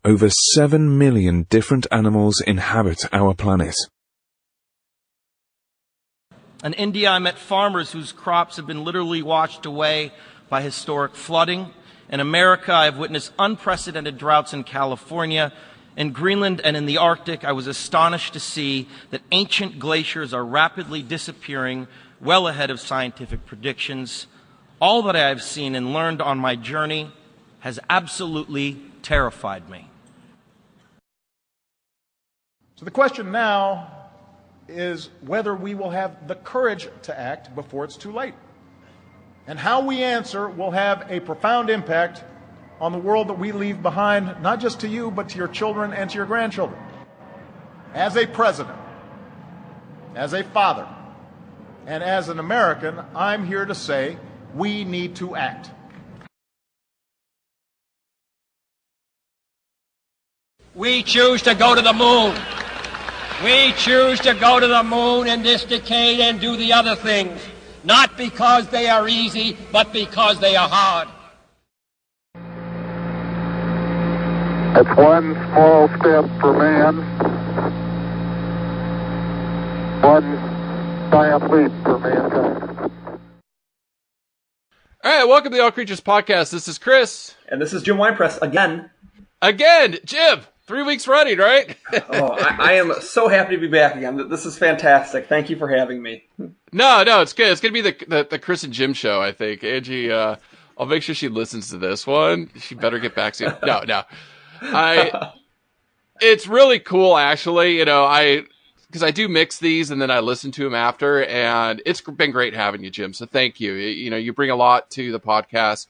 over 7 million different animals inhabit our planet. In India, I met farmers whose crops have been literally washed away by historic flooding. In America, I have witnessed unprecedented droughts in California. In Greenland and in the Arctic, I was astonished to see that ancient glaciers are rapidly disappearing well ahead of scientific predictions. All that I have seen and learned on my journey has absolutely terrified me. So the question now is whether we will have the courage to act before it's too late. And how we answer will have a profound impact on the world that we leave behind, not just to you, but to your children and to your grandchildren. As a president, as a father, and as an American, I'm here to say we need to act. We choose to go to the moon. We choose to go to the moon in this decade and do the other things, not because they are easy, but because they are hard. It's one small step for man, one giant leap for mankind. All right, welcome to the All Creatures Podcast. This is Chris. And this is Jim Winepress again. Again, Jim! 3 weeks running, right? I am so happy to be back again. This is fantastic. Thank you for having me. No, it's good. It's going to be the Chris and Jim show, I think. Angie, I'll make sure she listens to this one. She better get back soon. No. It's really cool, actually. Because I do mix these and then I listen to them after, and it's been great having you, Jim. So thank you. You bring a lot to the podcast.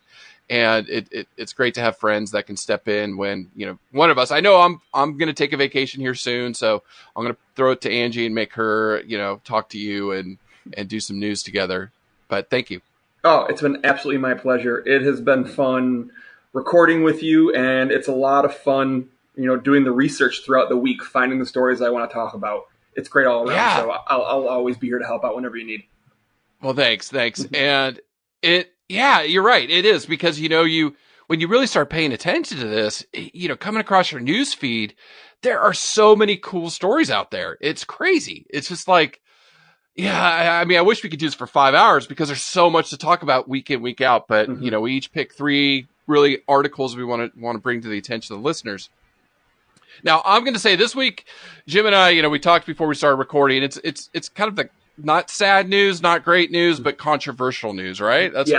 And it's great to have friends that can step in when, one of us, I know I'm going to take a vacation here soon. So I'm going to throw it to Angie and make her, talk to you and do some news together. But thank you. Oh, it's been absolutely my pleasure. It has been fun recording with you, and it's a lot of fun, doing the research throughout the week, finding the stories I want to talk about. It's great all around. Yeah. So I'll always be here to help out whenever you need. Well, thanks. And yeah, you're right. It is because, when you really start paying attention to this, coming across your news feed, there are so many cool stories out there. It's crazy. It's just like, I wish we could do this for 5 hours because there's so much to talk about week in, week out. But, we each pick 3 really articles we want to bring to the attention of the listeners. Now, I'm going to say this week, Jim and I, we talked before we started recording. It's kind of the not sad news, not great news, but controversial news, right? That's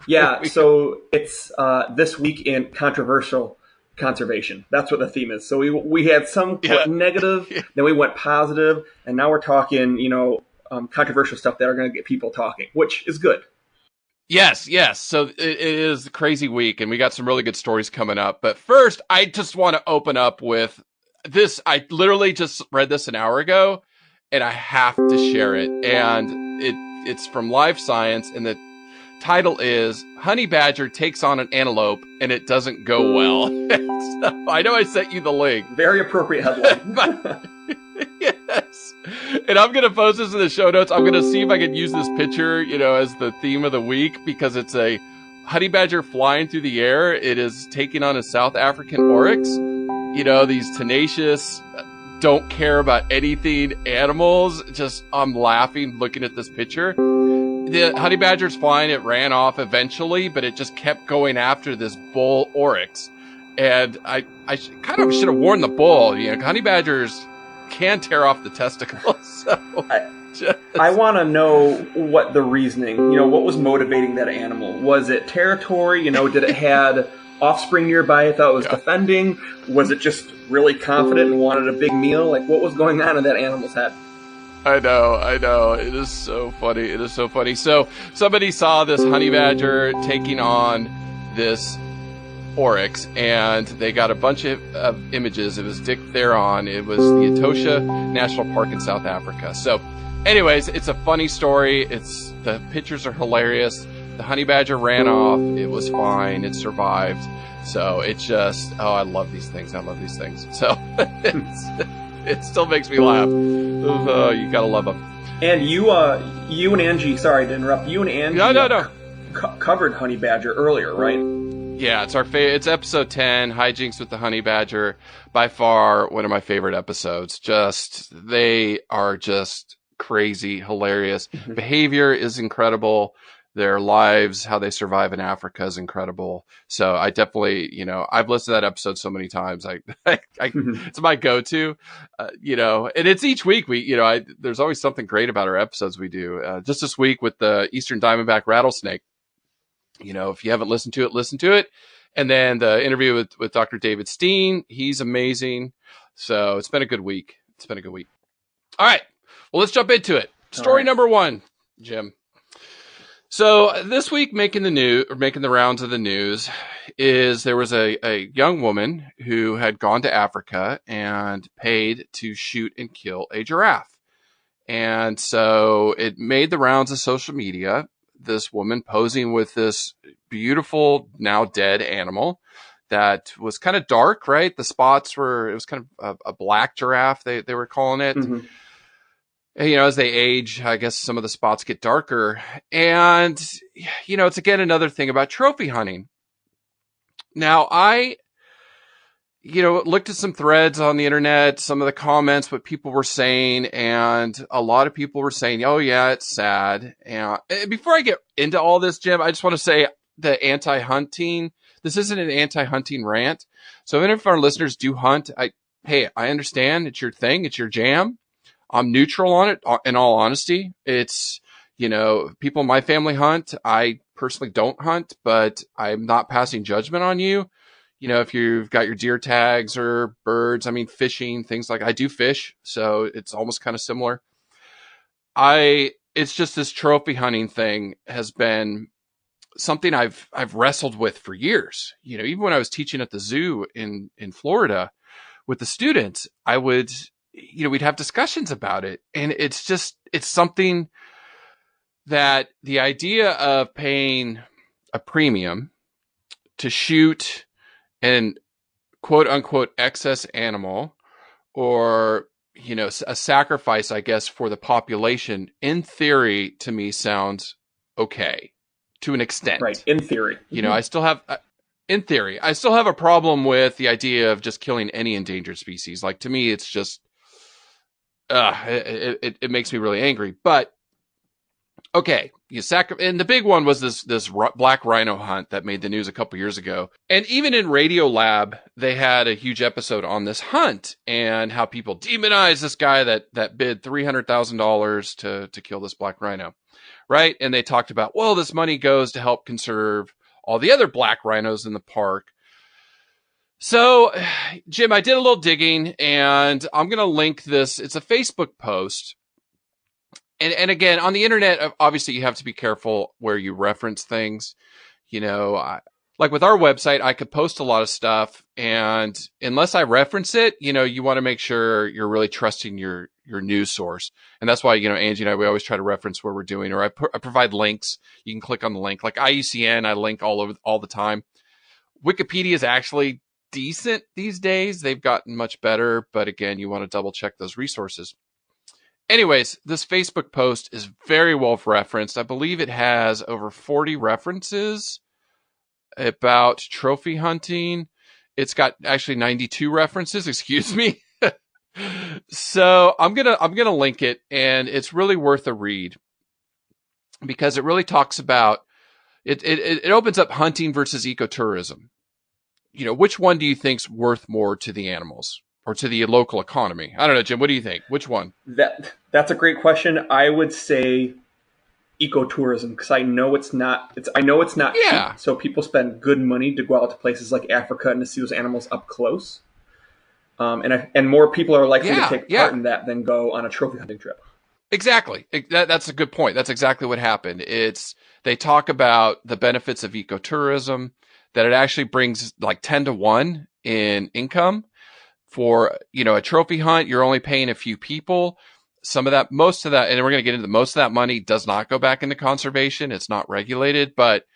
yeah. So it's this week in controversial conservation. That's what the theme is. So we had some negative, then we went positive, and now we're talking, controversial stuff that are going to get people talking, which is good. Yes. So it is a crazy week, and we got some really good stories coming up. But first, I just want to open up with this. I literally just read this an hour ago, and I have to share it. And it's from Live Science, and the title is Honey Badger Takes on an Antelope, and It Doesn't Go Well. So, I know I sent you the link. Very appropriate headline. Yes. And I'm going to post this in the show notes. I'm going to see if I can use this picture, as the theme of the week, because it's a honey badger flying through the air. It is taking on a South African oryx. These tenacious, don't care about anything animals. Just, I'm laughing looking at this picture. The honey badger's flying. It ran off eventually, but it just kept going after this bull oryx. And I kind of should have warned the bull. Honey badgers can tear off the testicles. So I want to know what the reasoning, what was motivating that animal. Was it territory? Did it had offspring nearby it thought it was defending? Was it just really confident and wanted a big meal? Like, what was going on in that animal's head? I know. It is so funny. So somebody saw this honey badger taking on this oryx, and they got a bunch of images. It was Dick Theron. It was the Etosha National Park in South Africa. So anyways, it's a funny story. The pictures are hilarious. The honey badger ran off. It was fine. It survived. So it's just, I love these things. So it still makes me laugh. You gotta love them. And you and Angie, sorry to interrupt, you and Angie no. Covered honey badger earlier, right? Yeah, it's it's episode 10, Hijinks with the Honey Badger. By far one of my favorite episodes. They are just crazy, hilarious. Behavior is incredible. Their lives, how they survive in Africa is incredible. So I definitely, I've listened to that episode so many times. It's my go-to, and it's each week there's always something great about our episodes we do. Just this week with the Eastern Diamondback rattlesnake. If you haven't listened to it, listen to it. And then the interview with Dr. David Steen, he's amazing. So it's been a good week. All right. Well, let's jump into it. Story number 1, Jim. So this week making the rounds of the news is there was a young woman who had gone to Africa and paid to shoot and kill a giraffe. And so it made the rounds of social media. This woman posing with this beautiful, now dead animal that was kind of dark, right? The spots it was kind of a black giraffe, they were calling it. Mm-hmm. As they age, I guess some of the spots get darker. And, it's again another thing about trophy hunting. Now, I looked at some threads on the internet, some of the comments, what people were saying, and a lot of people were saying, oh yeah, it's sad. And before I get into all this, Jim, I just want to say the anti-hunting, this isn't an anti-hunting rant. So even if our listeners do hunt, I understand it's your thing, it's your jam. I'm neutral on it. In all honesty, it's, people in my family hunt. I personally don't hunt, but I'm not passing judgment on you. If you've got your deer tags or birds, fishing, things like I do fish. So it's almost kind of similar. It's just this trophy hunting thing has been something I've wrestled with for years. Even when I was teaching at the zoo in Florida with the students, I would, we'd have discussions about it. And it's something that the idea of paying a premium to shoot an quote unquote excess animal or, a sacrifice, I guess, for the population, in theory, to me sounds okay to an extent. Right. In theory. I still have a problem with the idea of just killing any endangered species. Like, to me, it's just, it makes me really angry. But okay, and the big one was this black rhino hunt that made the news a couple years ago. And even in Radiolab, they had a huge episode on this hunt and how people demonize this guy that bid $300,000 to kill this black rhino, right? And they talked about, well, this money goes to help conserve all the other black rhinos in the park. So, Jim, I did a little digging, and I'm going to link this. It's a Facebook post. And again, on the internet, obviously, you have to be careful where you reference things. Like with our website, I could post a lot of stuff, and unless I reference it, you want to make sure you're really trusting your news source. And that's why, Angie and I, we always try to reference where we're doing, or I provide links. You can click on the link. Like IUCN, I link all the time. Wikipedia is actually decent these days. They've gotten much better, but again, you want to double check those resources. Anyways, this Facebook post is very well referenced. I believe it has over 40 references about trophy hunting. It's got actually 92 references, excuse me. So I'm going to link it, and it's really worth a read because it really talks about it opens up hunting versus ecotourism. Which one do you think's worth more to the animals or to the local economy? I don't know, Jim. What do you think? Which one? That's a great question. I would say ecotourism because I know it's not. Yeah. Cheap, so people spend good money to go out to places like Africa and to see those animals up close. And more people are likely to take part in that than go on a trophy hunting trip. Exactly. That's a good point. That's exactly what happened. They talk about the benefits of ecotourism, that it actually brings like 10 to 1 in income. For, a trophy hunt, you're only paying a few people. Most of that, and we're going to get into most of that money does not go back into conservation. It's not regulated, but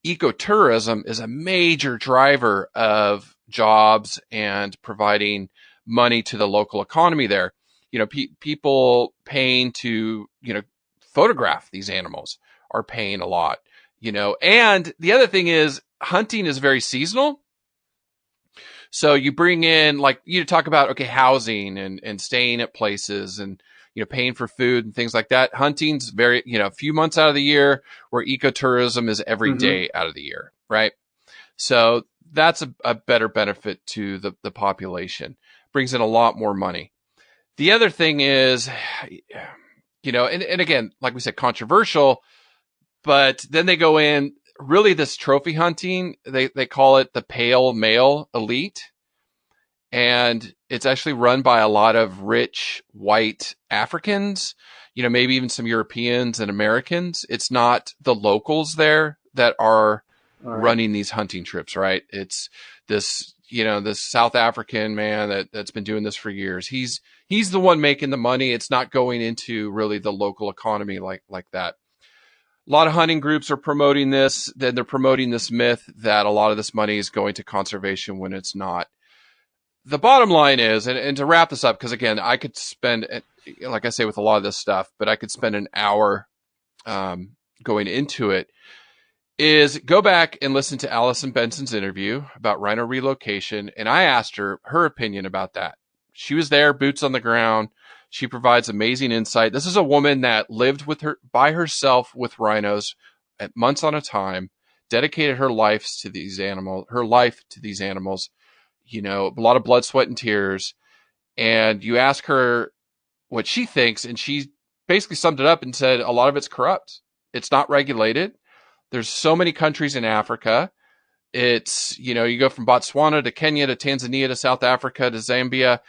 ecotourism is a major driver of jobs and providing money to the local economy there. People paying to, photograph these animals are paying a lot, and the other thing is hunting is very seasonal. So you bring in, like, you talk about, okay, housing and staying at places and, paying for food and things like that. Hunting's very, a few months out of the year, where ecotourism is every day out of the year, right? So that's a better benefit to the population. Brings in a lot more money. The other thing is, and again, like we said, controversial, but then they go in, really this trophy hunting, they call it the pale male elite. And it's actually run by a lot of rich white Africans, maybe even some Europeans and Americans. It's not the locals there that are running these hunting trips, right? It's this, this South African man that's been doing this for years. He's the one making the money. It's not going into really the local economy like that. A lot of hunting groups are promoting this. Then they're promoting this myth that a lot of this money is going to conservation when it's not. The bottom line is, and to wrap this up, because again, I could spend, like I say, with a lot of this stuff, but I could spend an hour going into it, is go back and listen to Allison Benson's interview about rhino relocation. And I asked her opinion about that. She was there, boots on the ground. She provides amazing insight. This is a woman that lived by herself with rhinos at months on a time, dedicated her life to these animals, a lot of blood, sweat, and tears. And you ask her what she thinks, and she basically summed it up and said a lot of it's corrupt. It's not regulated. There's so many countries in Africa. It's, you go from Botswana to Kenya to Tanzania to South Africa to Zambia.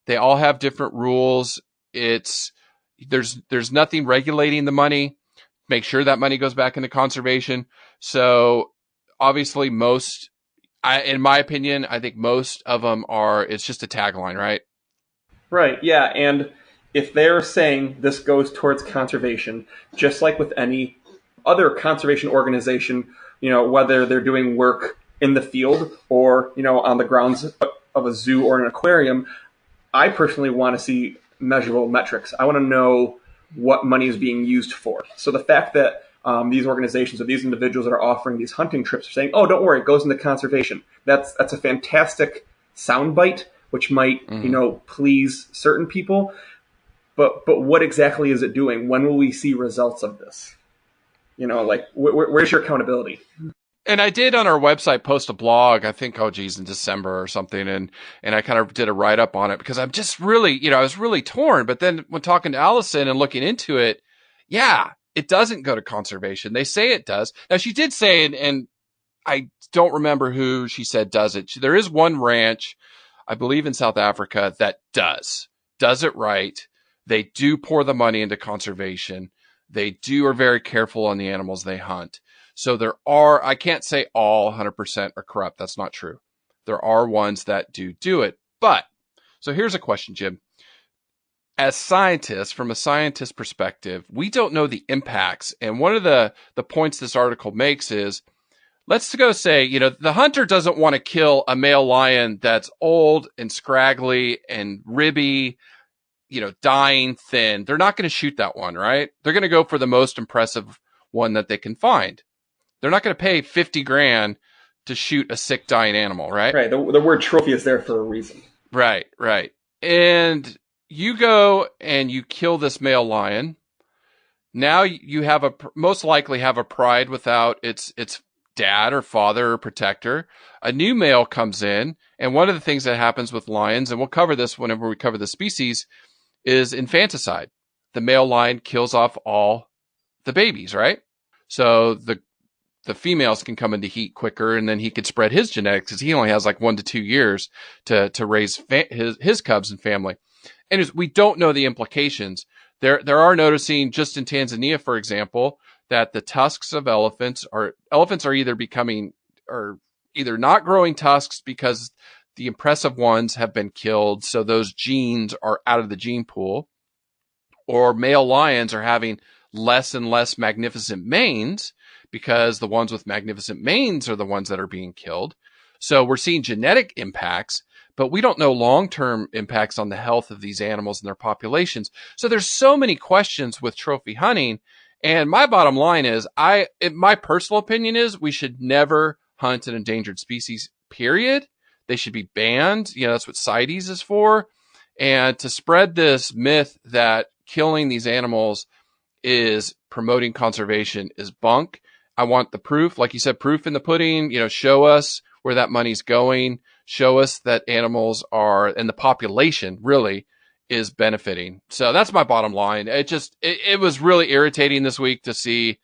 They all have different rules. There's nothing regulating the money. Make sure that money goes back into conservation. So obviously in my opinion, I think most of them it's just a tagline, right? Right, yeah. And if they're saying this goes towards conservation, just like with any other conservation organization, whether they're doing work in the field or, on the grounds of a zoo or an aquarium, I personally want to see measurable metrics. I want to know what money is being used for. So the fact that these organizations or these individuals that are offering these hunting trips are saying, "Oh, don't worry, it goes into conservation." That's a fantastic soundbite, which might please certain people. But what exactly is it doing? When will we see results of this? Where's your accountability? And I did on our website post a blog, I think, in December or something. And I kind of did a write up on it because I'm just really, I was really torn. But then when talking to Allison and looking into it, yeah, it doesn't go to conservation. They say it does. Now, she did say, and I don't remember who she said does it. There is one ranch, I believe in South Africa, that does it right. They do pour the money into conservation. They are very careful on the animals they hunt. So I can't say all 100% are corrupt. That's not true. There are ones that do it. But, so here's a question, Jim. As scientists, from a scientist perspective, we don't know the impacts. And one of the points this article makes is, let's go say, the hunter doesn't want to kill a male lion that's old and scraggly and ribby, dying, thin. They're not going to shoot that one, right? They're going to go for the most impressive one that they can find. They're not going to pay $50,000 to shoot a sick, dying animal, right? Right. The word trophy is there for a reason. Right. And you go and you kill this male lion. Now you most likely have a pride without its dad or father or protector. A new male comes in, and one of the things that happens with lions, and we'll cover this whenever we cover the species, is infanticide. The male lion kills off all the babies, right? So the females can come into heat quicker, and then he could spread his genetics because he only has like 1 to 2 years to raise his cubs and family. And we don't know the implications. There are noticing just in Tanzania, for example, that the tusks of elephants are either not growing tusks because the impressive ones have been killed, so those genes are out of the gene pool, or male lions are having less and less magnificent manes because the ones with magnificent manes are the ones that are being killed. So we're seeing genetic impacts, but we don't know long-term impacts on the health of these animals and their populations. So there's so many questions with trophy hunting. And my bottom line is, my personal opinion is we should never hunt an endangered species, period. They should be banned. That's what CITES is for. And to spread this myth that killing these animals is promoting conservation is bunk. I want the proof, like you said, proof in the pudding. Show us where that money's going. Show us that animals are, and the population really is benefiting. So that's my bottom line. It was really irritating this week to see,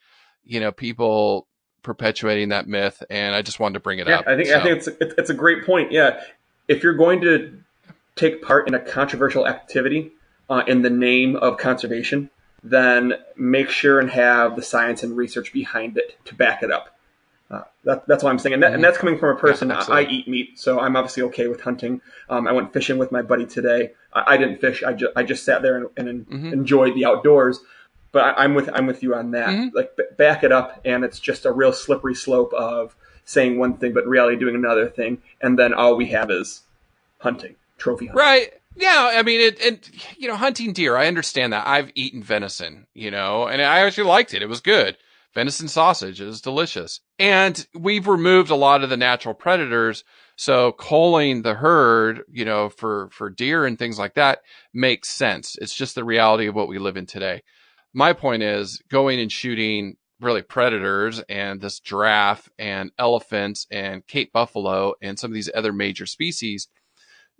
people perpetuating that myth, and I just wanted to bring it up. I think it's a great point. Yeah, if you're going to take part in a controversial activity in the name of conservation, then make sure and have the science and research behind it to back it up. That's what I'm saying. And that's coming from a person. I eat meat, so I'm obviously okay with hunting. I went fishing with my buddy today. I didn't fish. I just sat there and enjoyed the outdoors. But I'm with you on that. Mm-hmm. Like, back it up, and it's just a real slippery slope of saying one thing, but in reality doing another thing. And then all we have is hunting, trophy hunting. Right. Yeah, I mean, hunting deer, I understand that. I've eaten venison, and I actually liked it. It was good. Venison sausage is delicious. And we've removed a lot of the natural predators. So culling the herd, for deer and things like that makes sense. It's just the reality of what we live in today. My point is going and shooting really predators and this giraffe and elephants and Cape buffalo and some of these other major species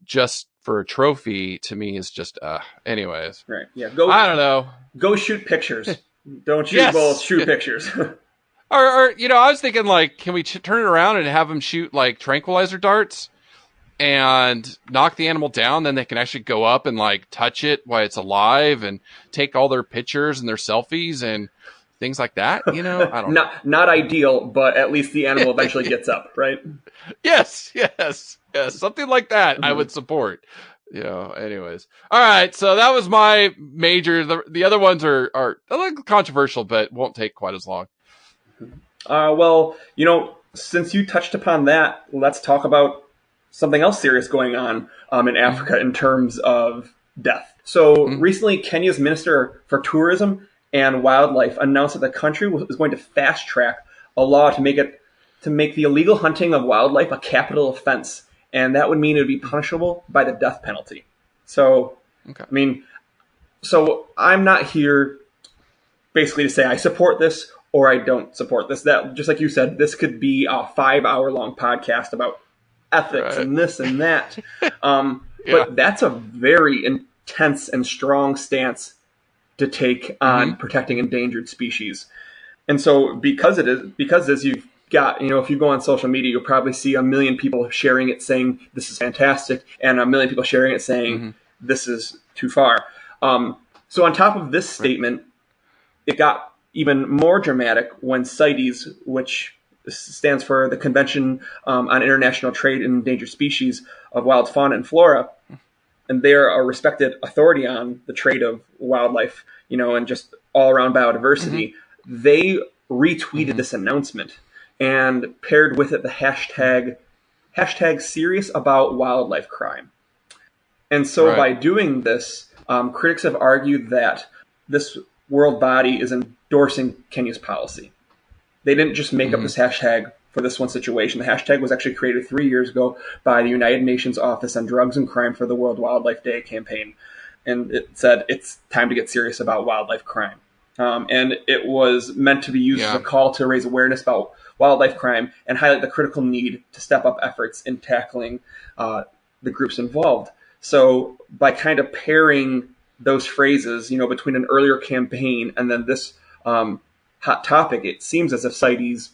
just for a trophy, to me, is just, anyways. Right. Yeah. I don't know. Go shoot pictures. Don't shoot bullets, shoot pictures. or, I was thinking, like, can we turn it around and have them shoot, like, tranquilizer darts and knock the animal down? Then they can actually go up and, like, touch it while it's alive and take all their pictures and their selfies and things like that. I don't know. Not ideal, but at least the animal eventually gets up, right? Yes. Something like that I would support. Anyways. All right. So that was my major. The other ones are a little controversial, but won't take quite as long. Well, since you touched upon that, let's talk about something else serious going on in Africa in terms of death. So recently, Kenya's Minister for Tourism and Wildlife announced that the country was going to fast track a law to make the illegal hunting of wildlife a capital offense. And that would mean it would be punishable by the death penalty. So, okay. So I'm not here basically to say I support this or I don't support this. That, just like you said, this could be a 5-hour-long podcast about ethics and this and that. But that's a very intense and strong stance to take on protecting endangered species. And so because you've got, if you go on social media, you'll probably see 1 million people sharing it saying this is fantastic, and 1 million people sharing it saying this is too far. So on top of this statement, it got even more dramatic when CITES, which stands for the Convention on International Trade in Endangered Species of Wild Fauna and Flora, and they're a respected authority on the trade of wildlife, and just all around biodiversity. They retweeted this announcement and paired with it the hashtag serious about wildlife crime. And so by doing this, critics have argued that this world body is endorsing Kenya's policy. They didn't just make up this hashtag for this one situation. The hashtag was actually created 3 years ago by the United Nations Office on Drugs and Crime for the World Wildlife Day campaign. And it said it's time to get serious about wildlife crime. And it was meant to be used as a call to raise awareness about wildlife crime and highlight the critical need to step up efforts in tackling the groups involved. So by kind of pairing those phrases, between an earlier campaign and then this hot topic, it seems as if CITES,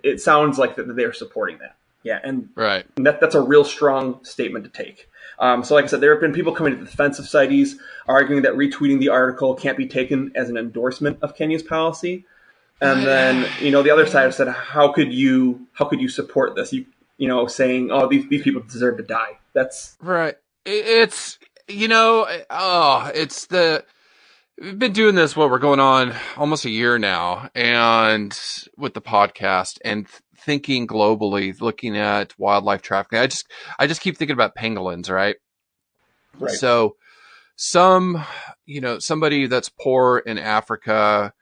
it sounds like that they're supporting that. Yeah, and that's a real strong statement to take. So like I said, there have been people coming to the defense of CITES, arguing that retweeting the article can't be taken as an endorsement of Kenya's policy. And then, the other side have said, how could you support this? Saying, oh, these people deserve to die. That's right. It's, we've been doing this, we're going on almost a year now, and with the podcast and thinking globally, looking at wildlife trafficking. I just keep thinking about pangolins, right? Right. So somebody that's poor in Africa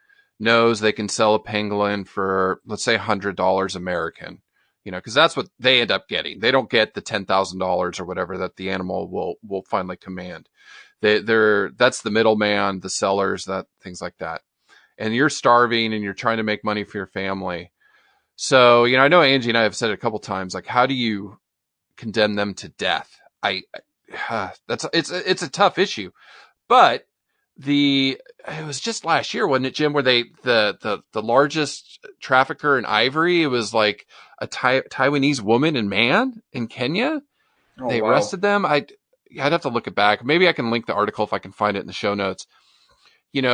knows they can sell a pangolin for, let's say, $100 American. because that's what they end up getting. They don't get the $10,000 or whatever that the animal will finally command. That's the middleman, the sellers, things like that. And you're starving and you're trying to make money for your family. So, I know Angie and I have said it a couple times, like, how do you condemn them to death? It's a tough issue, but it was just last year, wasn't it, Jim, where the largest trafficker in ivory, it was like a Taiwanese woman and man in Kenya. Oh, they arrested them. I'd have to look it back. Maybe I can link the article if I can find it in the show notes.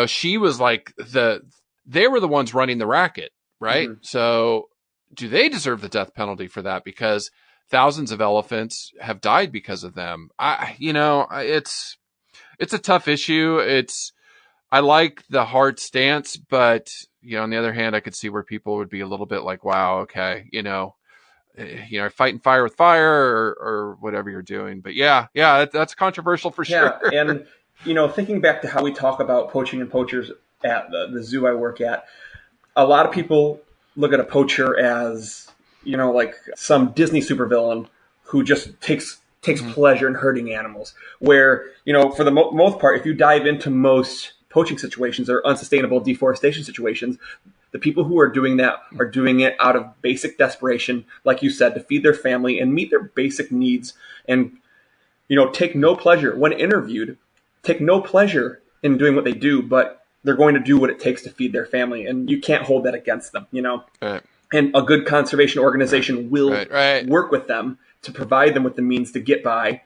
She was like they were the ones running the racket, right? Mm-hmm. So do they deserve the death penalty for that? Because thousands of elephants have died because of them. It's a tough issue. I like the hard stance, but on the other hand, I could see where people would be a little bit like, wow, okay, fighting fire with fire or whatever you're doing. But yeah, that's controversial for sure. Yeah, and thinking back to how we talk about poaching and poachers at the zoo I work at, a lot of people look at a poacher as, like some Disney supervillain who just takes mm-hmm. pleasure in hurting animals. Where, for the most part, if you dive into most poaching situations or unsustainable deforestation situations, the people who are doing that are doing it out of basic desperation, like you said, to feed their family and meet their basic needs, and take no pleasure when interviewed. Take no pleasure in doing what they do, but they're going to do what it takes to feed their family, and you can't hold that against them, Right. And a good conservation organization will work with them to provide them with the means to get by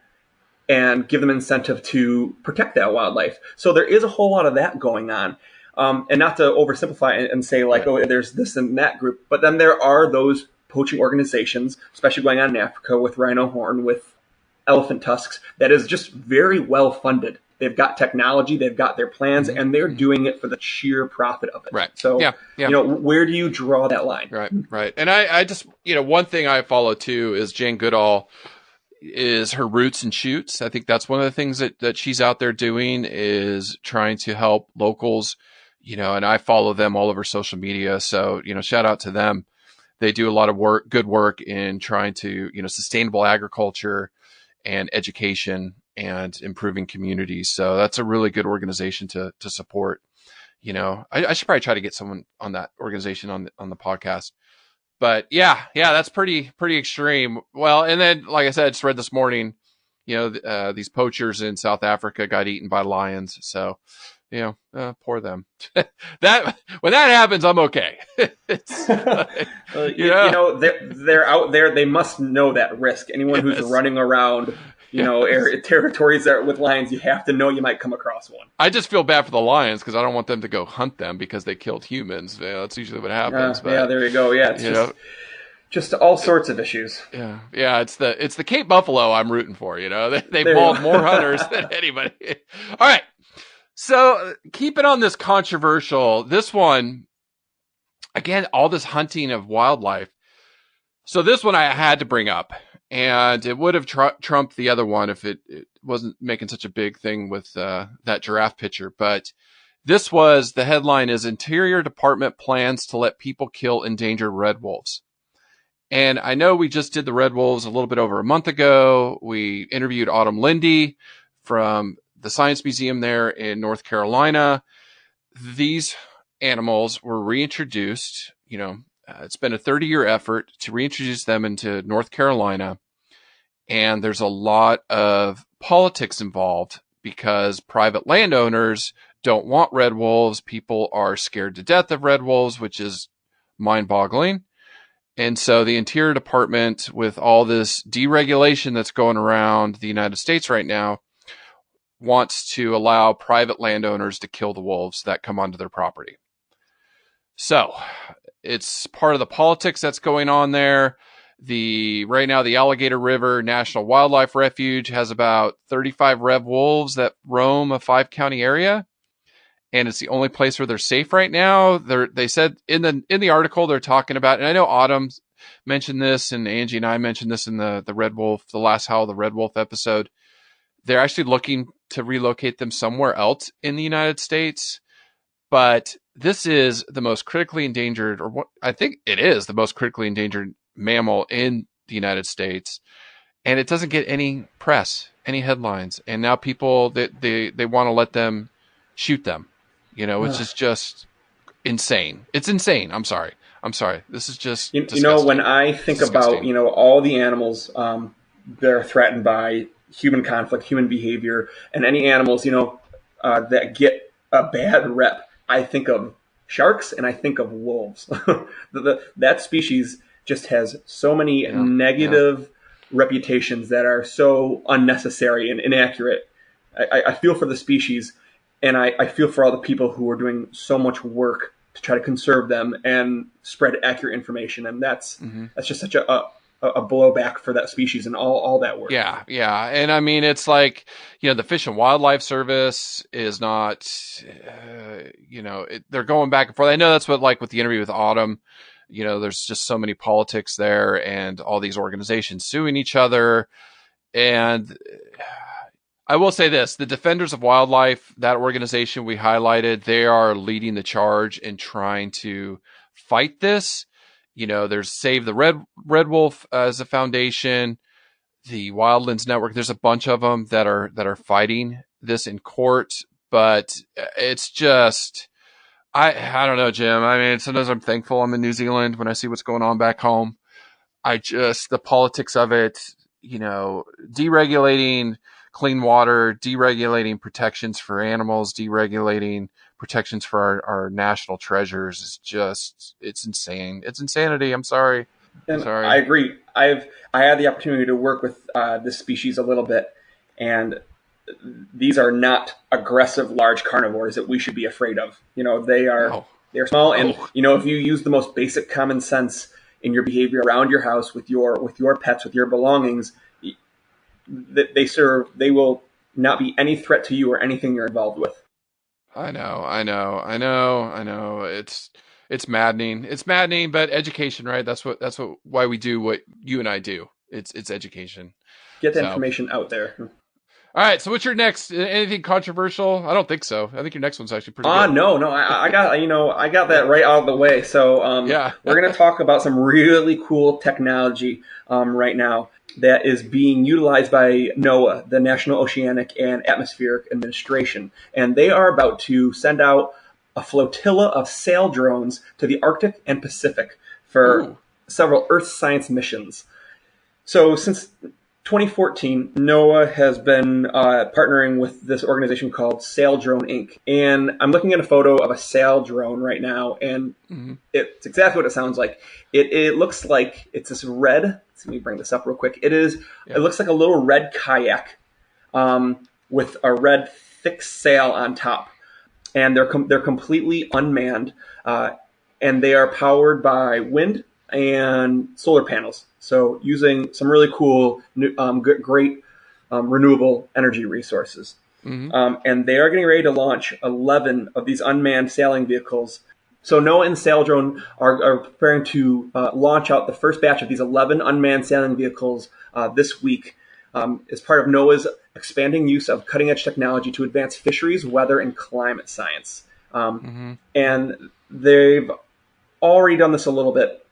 and give them incentive to protect that wildlife. So there is a whole lot of that going on. And not to oversimplify and say like, oh, there's this and that group, but then there are those poaching organizations, especially going on in Africa with rhino horn, with elephant tusks, that is just very well funded. They've got technology, they've got their plans, mm-hmm. and they're doing it for the sheer profit of it. Right. So, where do you draw that line? Right. And I just, one thing I follow too is Jane Goodall is her Roots and Shoots. I think that's one of the things that she's out there doing, is trying to help locals, and I follow them all over social media. So, shout out to them. They do a lot of good work in trying to, sustainable agriculture and education and improving communities. So that's a really good organization to support. I should probably try to get someone on that organization on the podcast. But yeah, that's pretty extreme. Well, and then, like I said, I just read this morning, these poachers in South Africa got eaten by lions. So, poor them. When that happens, I'm okay. They're out there. They must know that risk. Anyone who's running around, territories that with lions, you have to know you might come across one. I just feel bad for the lions because I don't want them to go hunt them because they killed humans. That's usually what happens. But, there you go. Yeah, it's just all sorts of issues. Yeah. It's the Cape Buffalo I'm rooting for. They've mauled more hunters than anybody. All right. So keep it on this controversial. This one, again, all this hunting of wildlife. So this one I had to bring up. And it would have trumped the other one if it wasn't making such a big thing with that giraffe picture. But the headline is Interior Department plans to let people kill endangered red wolves. And I know we just did the red wolves a little bit over a month ago. We interviewed Autumn Lindy from the Science Museum there in North Carolina. These animals were reintroduced, it's been a 30-year effort to reintroduce them into North Carolina. And there's a lot of politics involved because private landowners don't want red wolves. People are scared to death of red wolves, which is mind-boggling. And so the Interior Department, with all this deregulation that's going around the United States right now, wants to allow private landowners to kill the wolves that come onto their property. So it's part of the politics that's going on there. Right now, the Alligator River National Wildlife Refuge has about 35 red wolves that roam a 5-county area. And it's the only place where they're safe right now. They said in the article they're talking about, and I know Autumn mentioned this and Angie and I mentioned this in the Red Wolf, the Last Howl of the Red Wolf episode. They're actually looking to relocate them somewhere else in the United States. But this is the most critically endangered, or what I think it is the most critically endangered mammal in the United States, and it doesn't get any press, any headlines. And now people they want to let them shoot them, which is just insane. It's insane. I'm sorry. This is just disgusting. When I think about, all the animals that are threatened by human conflict, human behavior, and any animals, that get a bad rep, I think of sharks and I think of wolves. That species just has so many negative reputations that are so unnecessary and inaccurate. I feel for the species, and I feel for all the people who are doing so much work to try to conserve them and spread accurate information. And that's just such a blowback for that species and all that work. Yeah. And I mean, it's like, the Fish and Wildlife Service is not, they're going back and forth. I know that's what, like with the interview with Autumn, there's just so many politics there and all these organizations suing each other. And I will say this, the Defenders of Wildlife, that organization we highlighted, they are leading the charge in trying to fight this. There's Save the Red Wolf as a foundation, the Wildlands Network. There's a bunch of them that are fighting this in court, but it's just, I don't know, Jim. I mean, sometimes I'm thankful I'm in New Zealand when I see what's going on back home. The politics of it, deregulating clean water, deregulating protections for animals, deregulating protections for our national treasures is just, it's insane. It's insanity. I'm sorry. I agree. I had the opportunity to work with this species a little bit, and these are not aggressive large carnivores that we should be afraid of. They're small, and if you use the most basic common sense in your behavior around your house with your pets, with your belongings, they will not be any threat to you or anything you're involved with. I know. It's maddening. It's maddening, but education, right? That's why we do what you and I do. It's education. Get the information out there. All right. So what's your next? Anything controversial? I don't think so. I think your next one's actually pretty good. No. I got that right out of the way. So we're going to talk about some really cool technology right now that is being utilized by NOAA, the National Oceanic and Atmospheric Administration. And they are about to send out a flotilla of sail drones to the Arctic and Pacific for several Earth science missions. So since 2014, NOAA has been partnering with this organization called Saildrone Inc. And I'm looking at a photo of a sail drone right now, and it's exactly what it sounds like. It looks like it's this red. Let me bring this up real quick. It looks like a little red kayak with a red thick sail on top, and they're completely unmanned, and they are powered by wind and solar panels. So using some really cool, great renewable energy resources. And they are getting ready to launch 11 of these unmanned sailing vehicles. So NOAA and Saildrone are preparing to launch out the first batch of these 11 unmanned sailing vehicles this week as part of NOAA's expanding use of cutting-edge technology to advance fisheries, weather, and climate science. And they've already done this a little bit.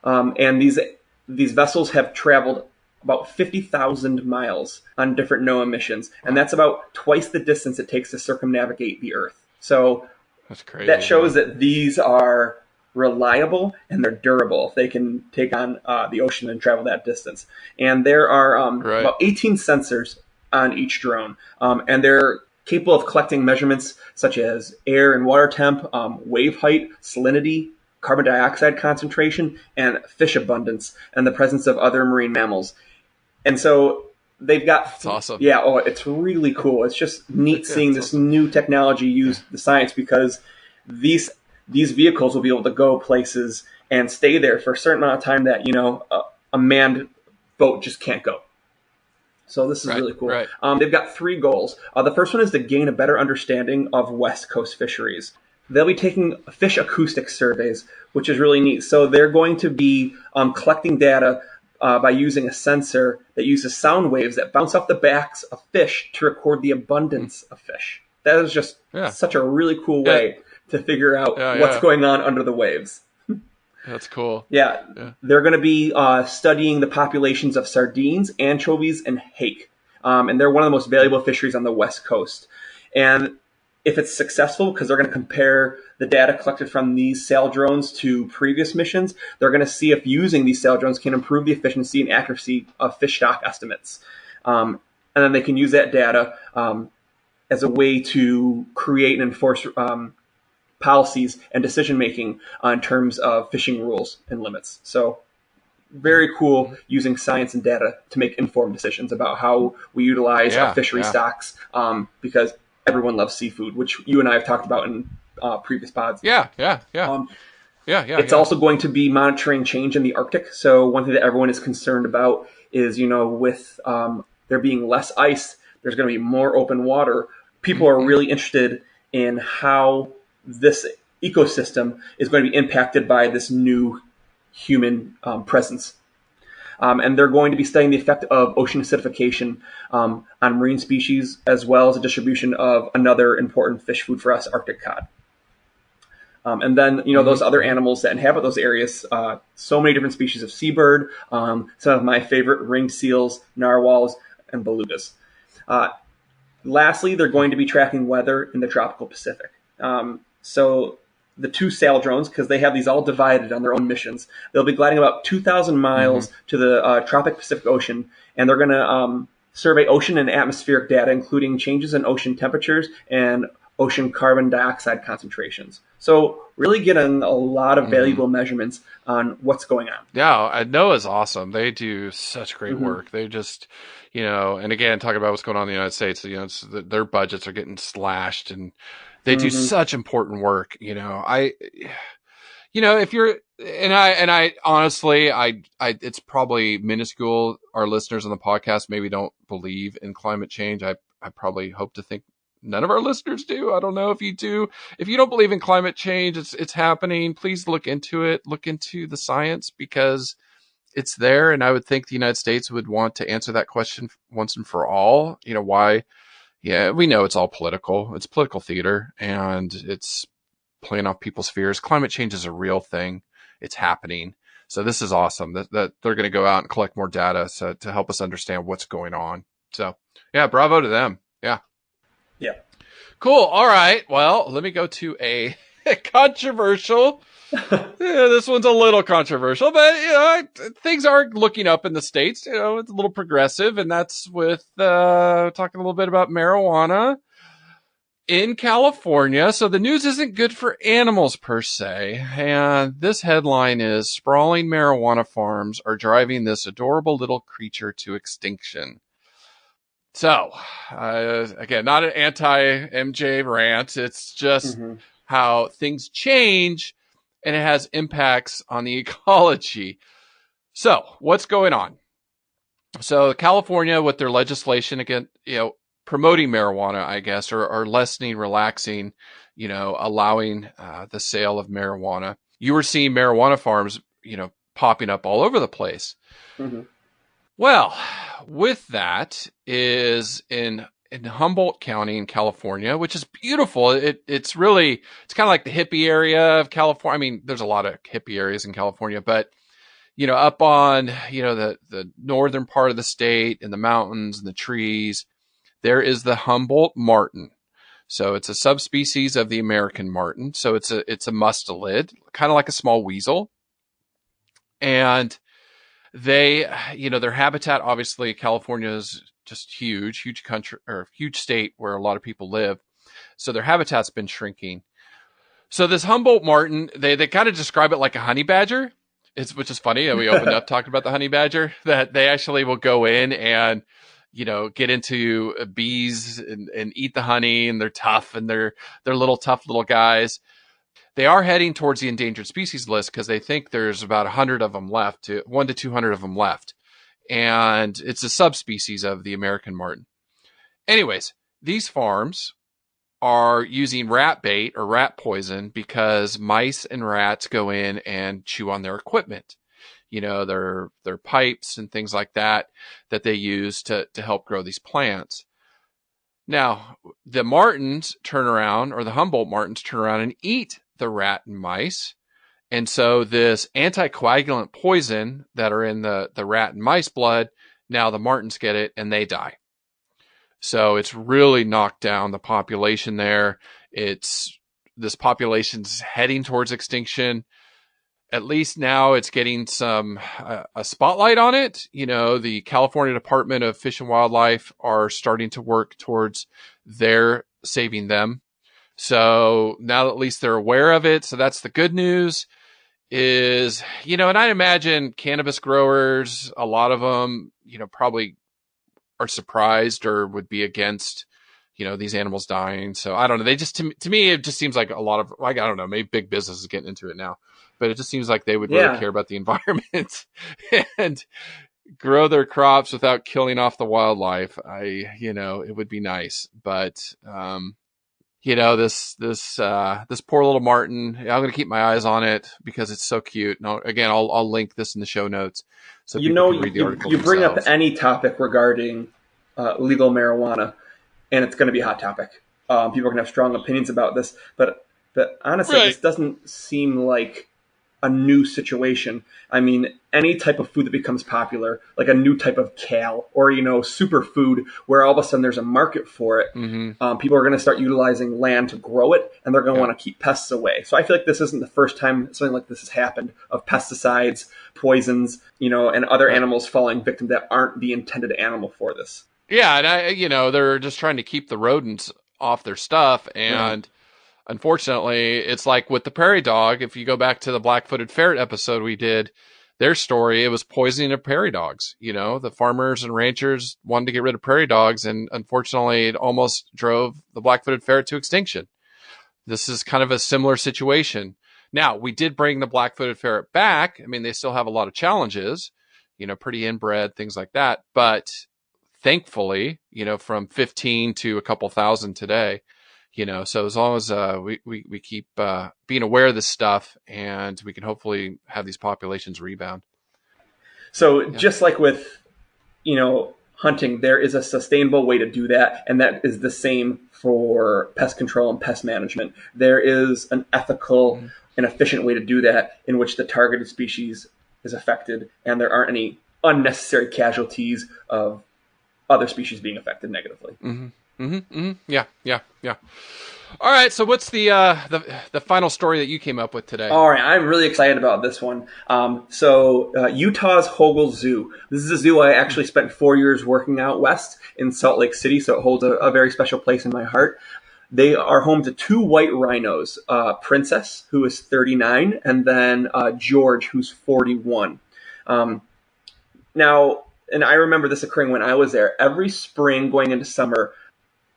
And these vessels have traveled about 50,000 miles on different NOAA missions, and that's about twice the distance it takes to circumnavigate the Earth. So that's crazy. That shows that these are reliable and they're durable if they can take on the ocean and travel that distance. And there are about 18 sensors on each drone, and they're capable of collecting measurements such as air and water temp, wave height, salinity, carbon dioxide concentration, and fish abundance, and the presence of other marine mammals. And so they've got... That's awesome. Yeah, it's really cool. It's just neat seeing this new technology use the science, because these vehicles will be able to go places and stay there for a certain amount of time that, a manned boat just can't go. So this is really cool. Right. They've got 3 goals. The first one is to gain a better understanding of West Coast fisheries. They'll be taking fish acoustic surveys, which is really neat. So they're going to be collecting data by using a sensor that uses sound waves that bounce off the backs of fish to record the abundance of fish. That is just such a really cool way to figure out what's going on under the waves. That's cool. Yeah. They're going to be studying the populations of sardines, anchovies, and hake. And they're one of the most valuable fisheries on the West Coast. And if it's successful, because they're going to compare the data collected from these sail drones to previous missions, they're going to see if using these sail drones can improve the efficiency and accuracy of fish stock estimates. And then they can use that data as a way to create and enforce policies and decision-making in terms of fishing rules and limits. So very cool using science and data to make informed decisions about how we utilize our fishery stocks, because everyone loves seafood, which you and I have talked about in previous pods. It's also going to be monitoring change in the Arctic. So one thing that everyone is concerned about is, with there being less ice, there's going to be more open water. People are really interested in how this ecosystem is going to be impacted by this new human presence. And they're going to be studying the effect of ocean acidification on marine species, as well as the distribution of another important fish food for us, Arctic cod. And then, those other animals that inhabit those areas, so many different species of seabird, some of my favorite ringed seals, narwhals, and belugas. Lastly, they're going to be tracking weather in the tropical Pacific. So the two sail drones, because they have these all divided on their own missions, they'll be gliding about 2,000 miles to the tropic Pacific Ocean, and they're going to survey ocean and atmospheric data, including changes in ocean temperatures and ocean carbon dioxide concentrations. So really getting a lot of valuable measurements on what's going on. Yeah, NOAA's awesome. They do such great work. They just, and again, talking about what's going on in the United States, their budgets are getting slashed, and they do such important work. If you're, and I honestly, it's probably minuscule. Our listeners on the podcast maybe don't believe in climate change. I probably hope to think none of our listeners do. I don't know if you do. If you don't believe in climate change, it's happening. Please look into it. Look into the science, because it's there. And I would think the United States would want to answer that question once and for all. Why? Yeah, we know it's all political. It's political theater, and it's playing off people's fears. Climate change is a real thing. It's happening. So this is awesome that they're going to go out and collect more data to help us understand what's going on. So yeah, bravo to them. Yeah. Yeah. Cool. All right. Well, let me go to a controversial. This one's a little controversial, but things are looking up in the States. It's a little progressive, and that's with talking a little bit about marijuana in California. So the news isn't good for animals per se, and this headline is: sprawling marijuana farms are driving this adorable little creature to extinction. So, again, not an anti-MJ rant. It's just how things change, and it has impacts on the ecology. So what's going on? So California, with their legislation again, promoting marijuana, I guess, or lessening, relaxing, allowing the sale of marijuana. You were seeing marijuana farms, popping up all over the place. Well, with that is in Humboldt County in California, which is beautiful. It's kind of like the hippie area of California. I mean, there's a lot of hippie areas in California, but up on, the northern part of the state, in the mountains and the trees, there is the Humboldt marten. So it's a subspecies of the American marten. So it's a mustelid, kind of like a small weasel. And they, their habitat, obviously California is just huge country, or huge state where a lot of people live. So their habitat's been shrinking. So this Humboldt marten, they kind of describe it like a honey badger. Which is funny. We opened up talking about the honey badger, that they actually will go in and, get into bees and eat the honey, and they're tough, and they're tough little guys. They are heading towards the endangered species list because they think there's about 100 of them left, 100 to 200 of them left. And it's a subspecies of the American marten. Anyways, these farms are using rat bait or rat poison because mice and rats go in and chew on their equipment. Their pipes and things like that they use to help grow these plants. Now, the martens turn around, or the Humboldt martens turn around and eat the rat and mice, And so this anticoagulant poison that are in the rat and mice blood, now the martens get it and they die. So it's really knocked down the population there. This population's heading towards extinction. At least now it's getting a spotlight on it. The California Department of Fish and Wildlife are starting to work towards their saving them. So now that at least they're aware of it. So that's the good news and I imagine cannabis growers, a lot of them, probably are surprised or would be against, these animals dying. So I don't know. They just, to me, it just seems like a lot of, I don't know, maybe big business is getting into it now, but it just seems like they would really care about the environment and grow their crops without killing off the wildlife. It would be nice, but, this poor little marten, I'm going to keep my eyes on it because it's so cute. And I'll link this in the show notes. So people can read the article you bring themselves. up any topic regarding legal marijuana, and it's going to be a hot topic. People are going to have strong opinions about this, but honestly, This doesn't seem like a new situation. I mean, any type of food that becomes popular, like a new type of kale or, superfood where all of a sudden there's a market for it, people are going to start utilizing land to grow it, and they're going to want to keep pests away. So I feel like this isn't the first time something like this has happened, of pesticides, poisons, and other animals falling victim that aren't the intended animal for this. Yeah. And they're just trying to keep the rodents off their stuff. And unfortunately, it's like with the prairie dog. If you go back to the black-footed ferret episode we did, their story, it was poisoning of prairie dogs. The farmers and ranchers wanted to get rid of prairie dogs, and unfortunately, it almost drove the black-footed ferret to extinction. This is kind of a similar situation. Now, we did bring the black-footed ferret back. I mean, they still have a lot of challenges, pretty inbred, things like that. But thankfully, from 15 to a couple thousand today, so as long as we keep being aware of this stuff, and we can hopefully have these populations rebound. So just like with, hunting, there is a sustainable way to do that, and that is the same for pest control and pest management. There is an ethical and efficient way to do that in which the targeted species is affected, and there aren't any unnecessary casualties of other species being affected negatively. Yeah. All right. So what's the final story that you came up with today? All right. I'm really excited about this one. Utah's Hogle Zoo. This is a zoo I actually spent 4 years working out west in Salt Lake City, so it holds a very special place in my heart. They are home to two white rhinos, Princess, who is 39, and then George, who's 41. Now, and I remember this occurring when I was there. Every spring going into summer,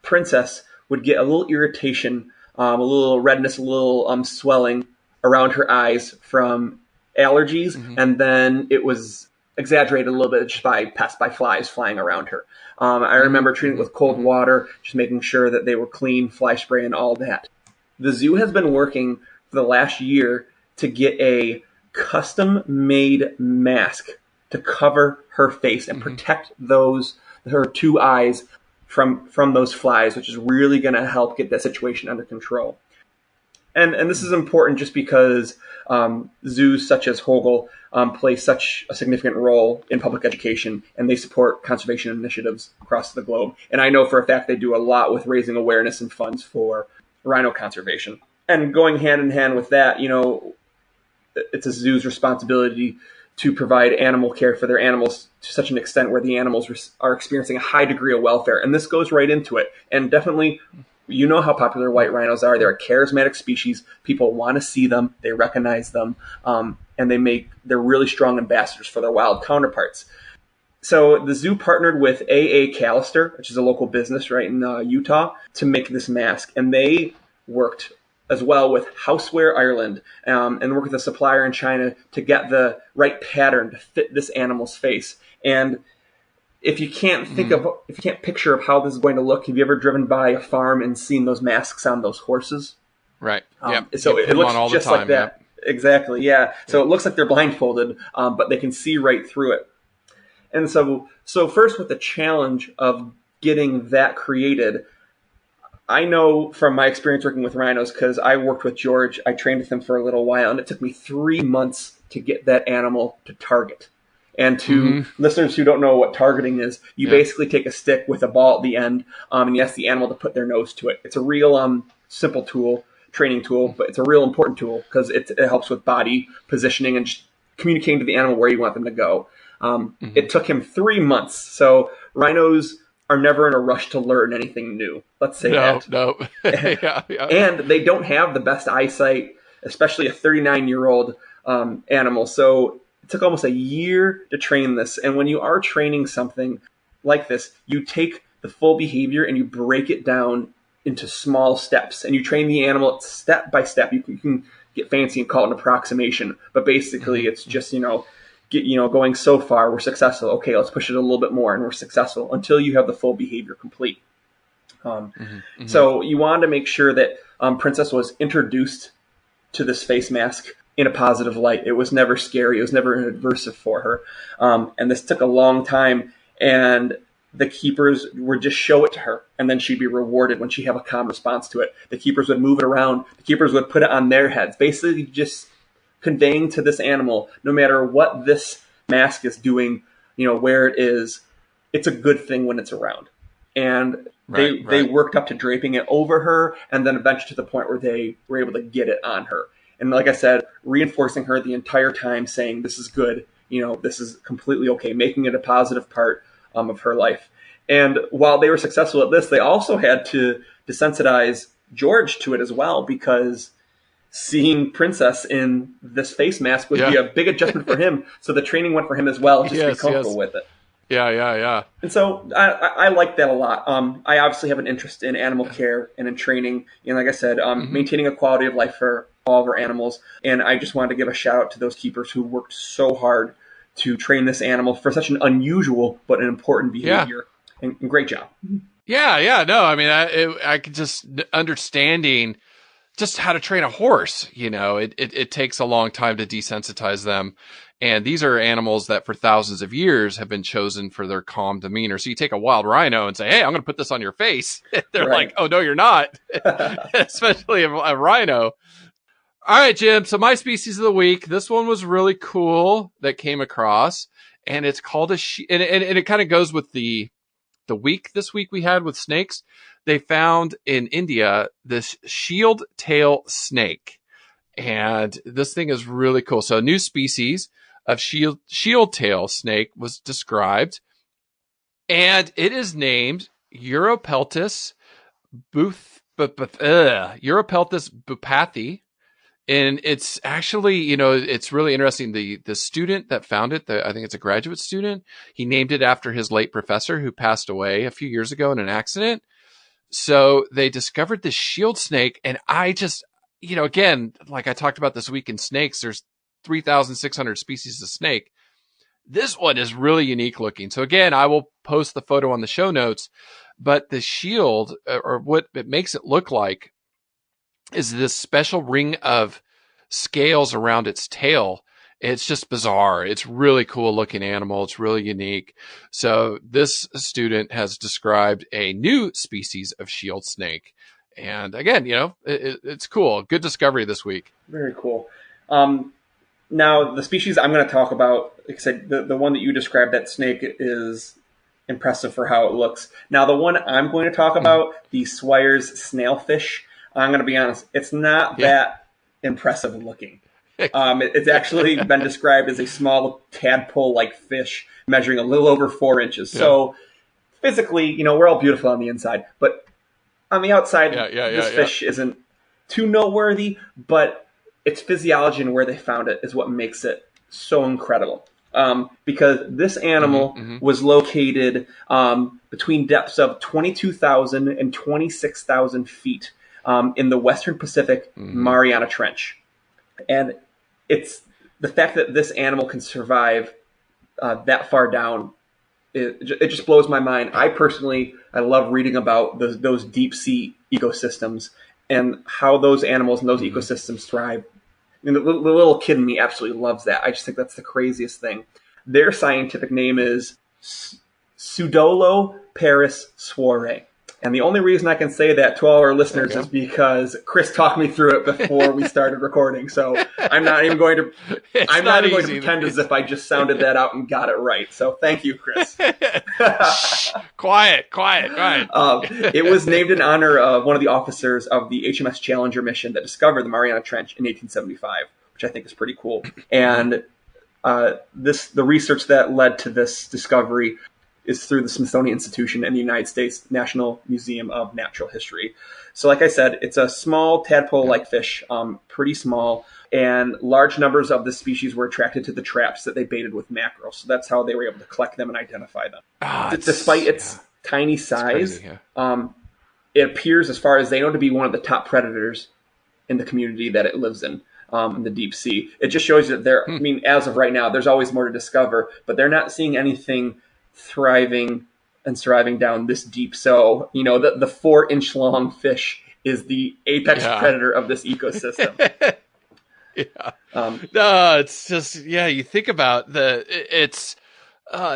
Princess would get a little irritation, a little redness, a little swelling around her eyes from allergies, and then it was exaggerated a little bit just by pests, by flies flying around her. I remember treating it with cold water, just making sure that they were clean, fly spray, and all that. The zoo has been working for the last year to get a custom-made mask to cover her face and protect her two eyes from those flies, which is really going to help get that situation under control. And this is important just because zoos such as Hogle play such a significant role in public education, and they support conservation initiatives across the globe. And I know for a fact they do a lot with raising awareness and funds for rhino conservation. And going hand in hand with that, it's a zoo's responsibility to provide animal care for their animals to such an extent where the animals are experiencing a high degree of welfare. And this goes right into it. And definitely, how popular white rhinos are. They're a charismatic species. People want to see them. They recognize them. And they're really strong ambassadors for their wild counterparts. So the zoo partnered with A.A. Callister, which is a local business right in Utah, to make this mask. And they worked as well with Houseware Ireland, and work with a supplier in China to get the right pattern to fit this animal's face. And if you can't picture of how this is going to look, have you ever driven by a farm and seen those masks on those horses? Right. Yeah. So it looks just like that. Yep. Exactly. Yeah. So it looks like they're blindfolded, but they can see right through it. And so first with the challenge of getting that created, I know from my experience working with rhinos, because I worked with George, I trained with him for a little while, and it took me 3 months to get that animal to target. And to listeners who don't know what targeting is, you basically take a stick with a ball at the end, and you ask the animal to put their nose to it. It's a real simple tool, training tool, but it's a real important tool because it helps with body positioning and just communicating to the animal where you want them to go. It took him 3 months. So rhinos are never in a rush to learn anything new. Let's say that. No. Yeah. And they don't have the best eyesight, especially a 39-year-old animal. So it took almost a year to train this. And when you are training something like this, you take the full behavior and you break it down into small steps. And you train the animal step by step. You can get fancy and call it an approximation. But basically, it's just, going so far, we're successful. Okay, let's push it a little bit more, and we're successful until you have the full behavior complete. So you wanted to make sure that Princess was introduced to this face mask in a positive light. It was never scary. It was never adversive for her. And this took a long time, and the keepers would just show it to her, and then she'd be rewarded when she have a calm response to it. The keepers would move it around. The keepers would put it on their heads, basically just conveying to this animal, no matter what this mask is doing, where it is, it's a good thing when it's around. And they worked up to draping it over her, and then eventually to the point where they were able to get it on her. And like I said, reinforcing her the entire time, saying this is good, this is completely okay, making it a positive part of her life. And while they were successful at this, they also had to desensitize George to it as well, because seeing Princess in this face mask would be a big adjustment for him. So the training went for him as well, just to be comfortable with it. Yeah. And so I like that a lot. I obviously have an interest in animal care and in training. And like I said, maintaining a quality of life for all of our animals. And I just wanted to give a shout out to those keepers who worked so hard to train this animal for such an unusual but an important behavior. And great job. Yeah. No, I mean, I could just understanding just how to train a horse. It takes a long time to desensitize them. And these are animals that for thousands of years have been chosen for their calm demeanor. So you take a wild rhino and say, hey, I'm going to put this on your face. They're like, oh, no, you're not. Especially a rhino. All right, Jim. So my species of the week, this one was really cool that came across, and it's called and it kind of goes with the week this week we had with snakes. They found in India this shield tail snake, and this thing is really cool. So a new species of shield tail snake was described, and it is named Europeltis bupathi. And it's actually, it's really interesting. The student that found it, I think it's a graduate student, he named it after his late professor who passed away a few years ago in an accident. So they discovered this shield snake, and I just, again, like I talked about this week in snakes, there's 3,600 species of snake. This one is really unique looking. So again, I will post the photo on the show notes, but the shield, or what it makes it look like, is this special ring of scales around its tail. It's just bizarre. It's really cool looking animal. It's really unique. So this student has described a new species of shield snake. And again, it's cool. Good discovery this week. Very cool. Now, the species I'm going to talk about, like I said, the one that you described, that snake, is impressive for how it looks. Now, the one I'm going to talk about, the Swire's snailfish, I'm going to be honest, it's not that impressive looking. It's actually been described as a small tadpole-like fish measuring a little over 4 inches. Yeah. So physically, we're all beautiful on the inside, but on the outside, this fish isn't too noteworthy, but its physiology and where they found it is what makes it so incredible. Because this animal was located between depths of 22,000 and 26,000 feet. In the Western Pacific Mariana Trench. And it's the fact that this animal can survive that far down, it just blows my mind. I love reading about those deep sea ecosystems and how those animals and those ecosystems thrive. And the little kid in me absolutely loves that. I just think that's the craziest thing. Their scientific name is Pseudoloparis sware. And the only reason I can say that to all our listeners is because Chris talked me through it before we started recording. So I'm not even going to pretend as if I just sounded that out and got it right. So thank you, Chris. Quiet. It was named in honor of one of the officers of the HMS Challenger mission that discovered the Mariana Trench in 1875, which I think is pretty cool. And the research that led to this discovery is through the Smithsonian Institution and the United States National Museum of Natural History. So like I said, it's a small tadpole-like fish, pretty small, and large numbers of the species were attracted to the traps that they baited with mackerel. So that's how they were able to collect them and identify them. Despite its tiny size, crazy, it appears, as far as they know, to be one of the top predators in the community that it lives in the deep sea. It just shows you that I mean, as of right now, there's always more to discover, but they're not seeing anything thriving and surviving down this deep. So, you know, the 4-inch long fish is the apex predator of this ecosystem. No, it's just, you think about it's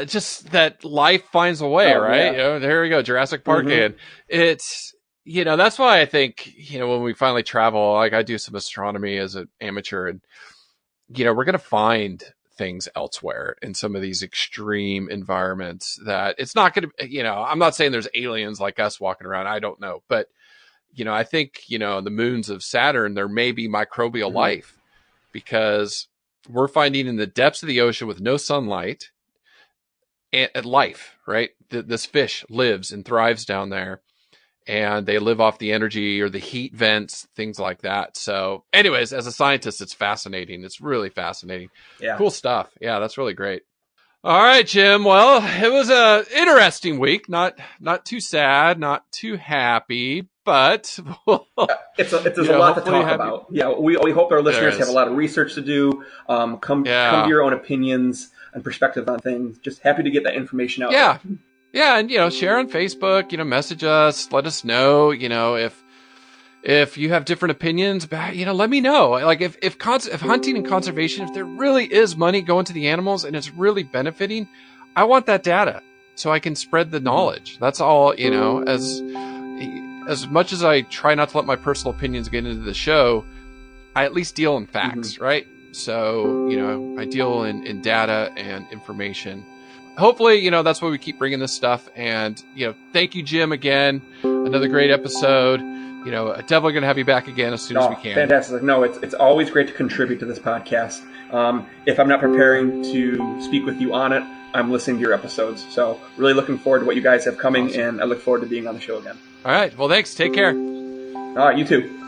just that life finds a way, right? You know, there we go, Jurassic Park again. It's, you know, that's why I think, you know, when we finally travel, like I do some astronomy as an amateur, and, you know, we're going to find things elsewhere in some of these extreme environments that it's not going to, you know, I'm not saying there's aliens like us walking around. I don't know. But, you know, I think, you know, the moons of Saturn, there may be microbial life, because we're finding in the depths of the ocean with no sunlight and life, right? This fish lives and thrives down there, and they live off the energy or the heat vents, things like that. So anyways, as a scientist, it's fascinating. It's really fascinating. Yeah. Cool stuff. Yeah, that's really great. All right, Jim. Well, it was a interesting week. Not too sad, not too happy, but there's a lot to talk about. Yeah, we hope our listeners have a lot of research to do. Come to your own opinions and perspective on things. Just happy to get that information out. Yeah. Yeah, and, you know, share on Facebook, you know, message us, let us know, you know, if you have different opinions about, you know, let me know. Like if hunting and conservation, if there really is money going to the animals and it's really benefiting, I want that data so I can spread the knowledge. That's all, you know, as much as I try not to let my personal opinions get into the show, I at least deal in facts, right? So, you know, I deal in data and information. Hopefully, you know, that's why we keep bringing this stuff. And, you know, thank you, Jim, again. Another great episode. You know, definitely going to have you back again as soon as we can. Fantastic. No, it's always great to contribute to this podcast. If I'm not preparing to speak with you on it, I'm listening to your episodes. So really looking forward to what you guys have coming, and I look forward to being on the show again. All right. Well, thanks. Take care. All right. You too.